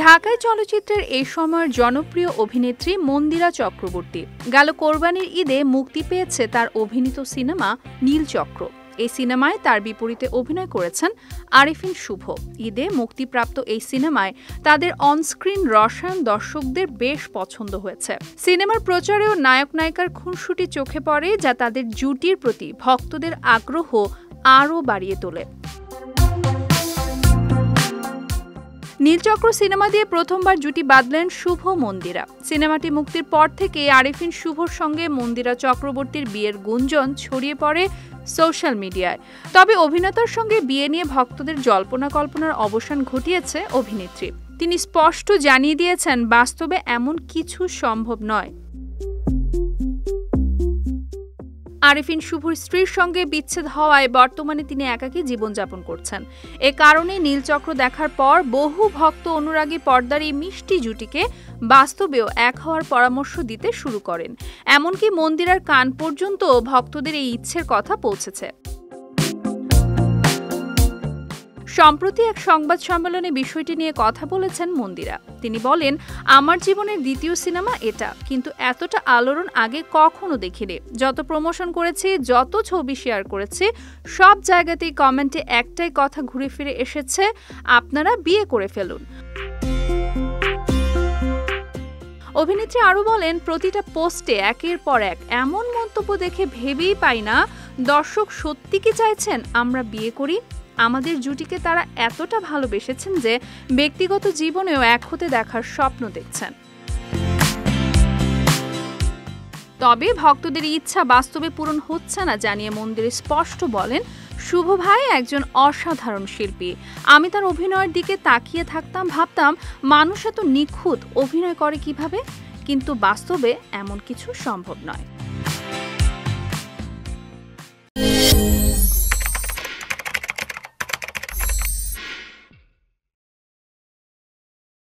ঢাকায় চলচ্চিত্রের এই সময়ের জনপ্রিয় অভিনেত্রী মন্দিরা চক্রবর্তী গেল কোরবানির ঈদে মুক্তি পেয়েছে তার অভিনীত সিনেমা নীলচক্র। এই সিনেমায় তার বিপরীতে অভিনয় করেছেন আরিফিন শুভ। ঈদে মুক্তিপ্রাপ্ত এই সিনেমায় তাদের অনস্ক্রিন রসায়ন দর্শকদের বেশ পছন্দ হয়েছে। সিনেমার প্রচারেও নায়ক নায়িকার খুনসুটি চোখে পড়ে, যা তাদের জুটির প্রতি ভক্তদের আগ্রহ আরও বাড়িয়ে তোলে। নীলচক্র সিনেমা দিয়ে প্রথমবার জুটি বাঁধলেন শুভ মন্দিরা। সিনেমাটি মুক্তির পর থেকে আরিফিন শুভর সঙ্গে মন্দিরা চক্রবর্তীর বিয়ের গুঞ্জন ছড়িয়ে পড়ে সোশ্যাল মিডিয়ায়। তবে অভিনেতার সঙ্গে বিয়ে নিয়ে ভক্তদের জল্পনা কল্পনার অবসান ঘটিয়েছে অভিনেত্রী। তিনি স্পষ্ট জানিয়ে দিয়েছেন, বাস্তবে এমন কিছু সম্ভব নয়। আরিফিন শুভর স্ত্রীর সঙ্গে বিচ্ছেদ হওয়ায় বর্তমানে তিনি একাকী জীবনযাপন করছেন। এ কারণে নীলচক্র দেখার পর বহু ভক্ত অনুরাগী পর্দার এই মিষ্টি জুটিকে বাস্তবেও এক হওয়ার পরামর্শ দিতে শুরু করেন। এমনকি মন্দিরার কান পর্যন্ত ভক্তদের এই ইচ্ছের কথা পৌঁছেছে। সম্প্রতি এক সংবাদ সম্মেলনে বিষয়টি নিয়ে কথা বলেছেন মন্দিরা। তিনি বলেন, আমার জীবনের দ্বিতীয় সিনেমা এটা, কিন্তু এতটা আলোড়ন আগে কখনো দেখিনি। যত প্রমোশন করেছি, যত ছবি শেয়ার করেছি, সব জায়গাতেই কমেন্টে একটাই কথা ঘুরে ফিরে এসেছে, আপনারা বিয়ে করে ফেলুন। অভিনেত্রী আরও বলেন, প্রতিটা পোস্টে একের পর এক এমন মন্তব্য দেখে ভেবেই পাই না দর্শক সত্যি কি চাইছেন আমরা বিয়ে করি। আমাদের জুটিকে তারা এতটা ভালোবেসেছেন যে ব্যক্তিগত জীবনেও এক হতে দেখার স্বপ্ন দেখছেন। তবে ভক্তদের ইচ্ছা বাস্তবে পূরণ হচ্ছে না জানিয়ে মন্দিরে স্পষ্ট বলেন, শুভ ভাই একজন অসাধারণ শিল্পী। আমি তার অভিনয়ের দিকে তাকিয়ে থাকতাম, ভাবতাম মানুষ এত নিখুঁত অভিনয় করে কিভাবে, কিন্তু বাস্তবে এমন কিছু সম্ভব নয়।